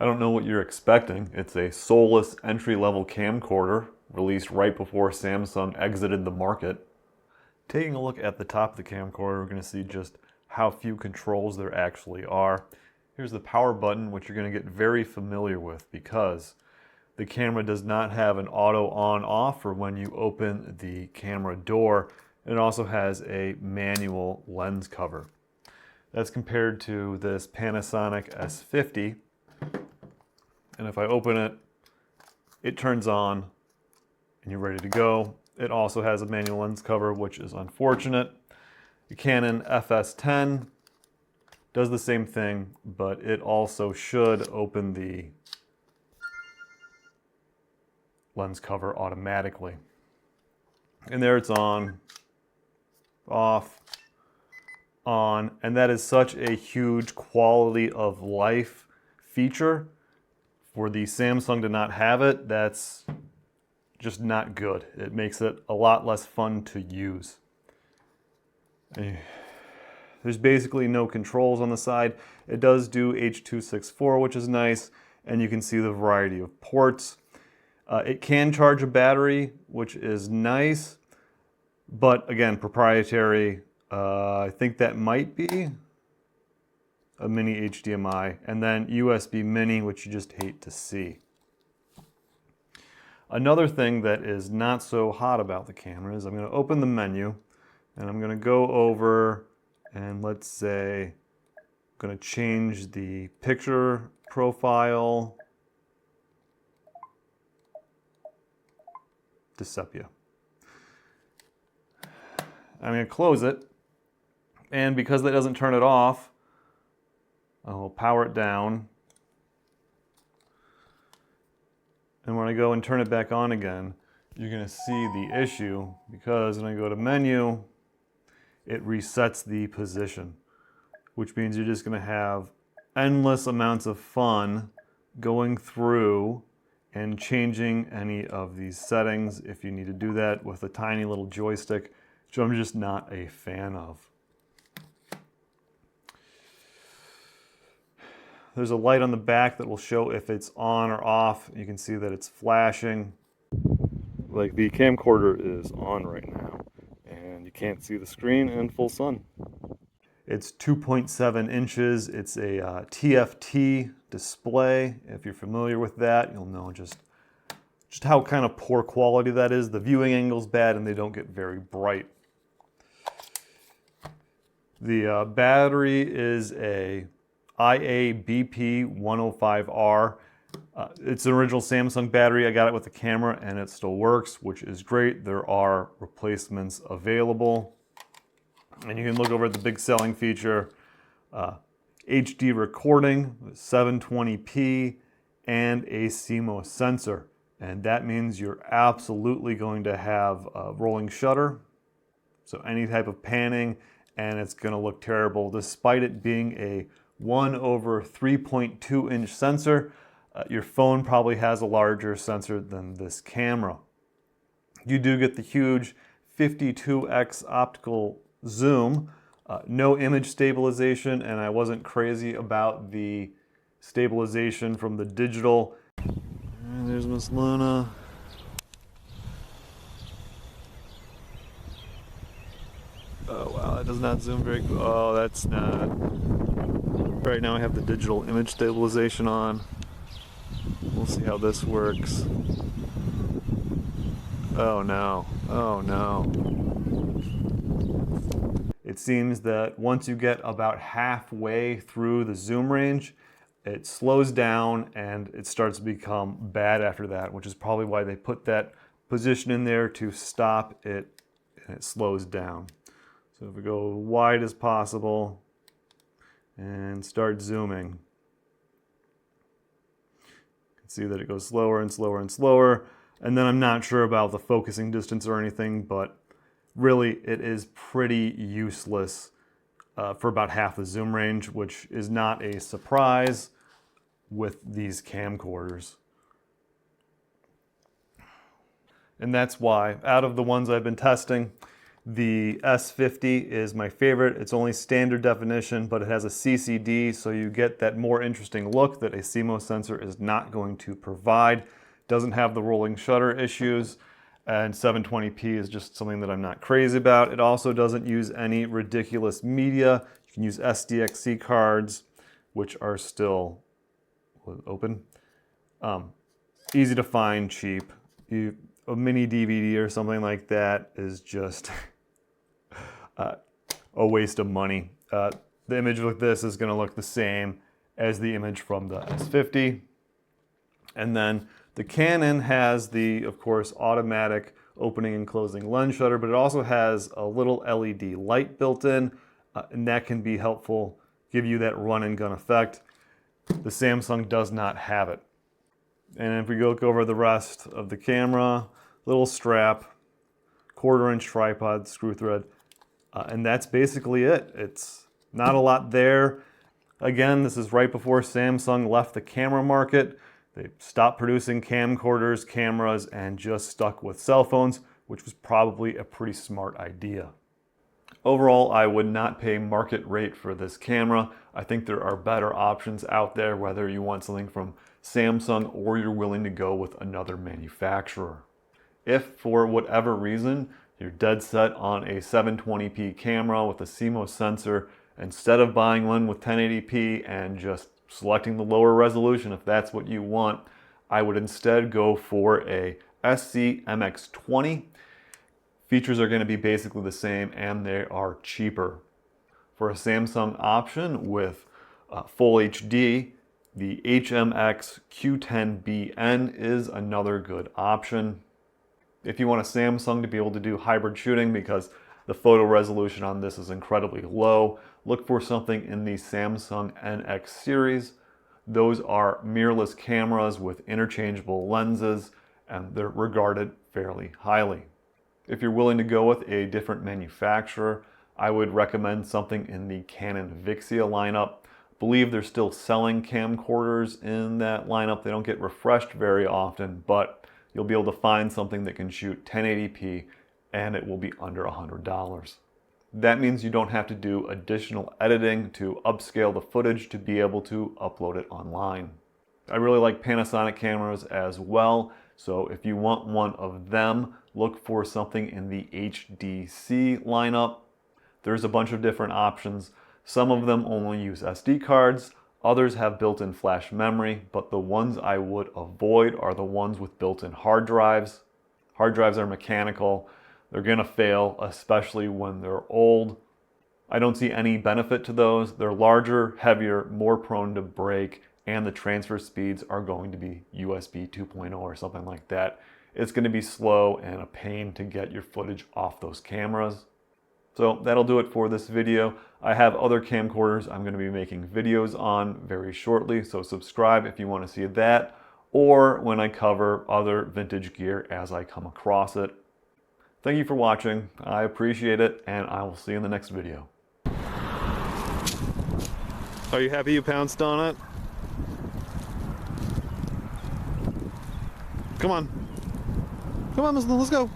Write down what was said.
I don't know what you're expecting. It's a soulless entry-level camcorder released right before Samsung exited the market. Taking a look at the top of the camcorder, we're going to see just how few controls there actually are. Here's the power button, which you're going to get very familiar with because the camera does not have an auto on-off for when you open the camera door. It also has a manual lens cover. That's compared to this Panasonic S50. And if I open it, it turns on and you're ready to go. It also has a manual lens cover, which is unfortunate. The Canon FS10 does the same thing, but it also should open the lens cover automatically. And there it's on, off, on, and that is such a huge quality of life feature. For the Samsung to not have it, that's just not good. It makes it a lot less fun to use. There's basically no controls on the side. It does do H.264, which is nice, and you can see the variety of ports. It can charge a battery, which is nice, but again, proprietary. I think that might be a mini HDMI, and then USB mini, which you just hate to see. Another thing that is not so hot about the camera is I'm going to open the menu, and I'm going to go over and let's say I'm going to change the picture profile to sepia. I'm going to close it, and because that doesn't turn it off, I'll power it down. And when I go and turn it back on again, you're going to see the issue because when I go to menu, it resets the position, which means you're just going to have endless amounts of fun going through and changing any of these settings if you need to do that with a tiny little joystick, which I'm just not a fan of. There's a light on the back that will show if it's on or off. You can see that it's flashing. Like the camcorder is on right now, and you can't see the screen in full sun. It's 2.7 inches. It's a TFT display. If you're familiar with that, you'll know just how kind of poor quality that is. The viewing angle's bad, and they don't get very bright. The battery is a IA-BP105R. It's an original Samsung battery. I got it with the camera and it still works, which is great. There are replacements available. And you can look over at the big selling feature, HD recording, 720p, and a CMOS sensor. And that means you're absolutely going to have a rolling shutter. So any type of panning, and it's going to look terrible despite it being a 1/3.2 inch sensor. Your phone probably has a larger sensor than this camera. You do get the huge 52x optical zoom, no image stabilization, and I wasn't crazy about the stabilization from the digital. And there's Miss Luna. Oh wow, that does not zoom very good. Oh, that's not. Right now I have the digital image stabilization on. We'll see how this works. Oh no, oh no. It seems that once you get about halfway through the zoom range, it slows down and it starts to become bad after that, which is probably why they put that position in there to stop it, and it slows down. So if we go wide as possible and start zooming, you can see that it goes slower and slower and slower. And then I'm not sure about the focusing distance or anything, but really it is pretty useless for about half the zoom range, which is not a surprise with these camcorders. And that's why, out of the ones I've been testing, The S50 is my favorite. It's only standard definition, but it has a CCD, so you get that more interesting look that a CMOS sensor is not going to provide. Doesn't have the rolling shutter issues, and 720p is just something that I'm not crazy about. It also doesn't use any ridiculous media. You can use SDXC cards, which are still open. Easy to find, cheap. A mini DVD or something like that is just a waste of money. The image with this is going to look the same as the image from the S50. And then the Canon has the, of course, automatic opening and closing lens shutter, but it also has a little LED light built in, and that can be helpful, give you that run and gun effect. The Samsung does not have it. And if we look over the rest of the camera, little strap, 1/4-inch tripod screw thread, and that's basically it. It's not a lot there. Again, this is right before Samsung left the camera market. They stopped producing camcorders, cameras, and just stuck with cell phones, which was probably a pretty smart idea. Overall, I would not pay market rate for this camera. I think there are better options out there, whether you want something from Samsung or you're willing to go with another manufacturer. If for whatever reason you're dead set on a 720p camera with a CMOS sensor, instead of buying one with 1080p and just selecting the lower resolution, if that's what you want, I would instead go for a SC-MX20. Features are going to be basically the same and they are cheaper. For a Samsung option with full HD, the HMX-Q10BN is another good option. If you want a Samsung to be able to do hybrid shooting, because the photo resolution on this is incredibly low, look for something in the Samsung NX series. Those are mirrorless cameras with interchangeable lenses, and they're regarded fairly highly. If you're willing to go with a different manufacturer, I would recommend something in the Canon Vixia lineup. I believe they're still selling camcorders in that lineup. They don't get refreshed very often, but you'll be able to find something that can shoot 1080p and it will be under $100. That means you don't have to do additional editing to upscale the footage to be able to upload it online. I really like Panasonic cameras as well, so if you want one of them, look for something in the HDC lineup. There's a bunch of different options. Some of them only use SD cards, others have built-in flash memory, but the ones I would avoid are the ones with built-in hard drives. Hard drives are mechanical. They're gonna fail, especially when they're old. I don't see any benefit to those. They're larger, heavier, more prone to break, and the transfer speeds are going to be USB 2.0 or something like that. It's gonna be slow and a pain to get your footage off those cameras. So that'll do it for this video. I have other camcorders I'm going to be making videos on very shortly, so subscribe if you want to see that, or when I cover other vintage gear as I come across it. Thank you for watching. I appreciate it, and I will see you in the next video. Are you happy you pounced on it? Come on. Come on, let's go.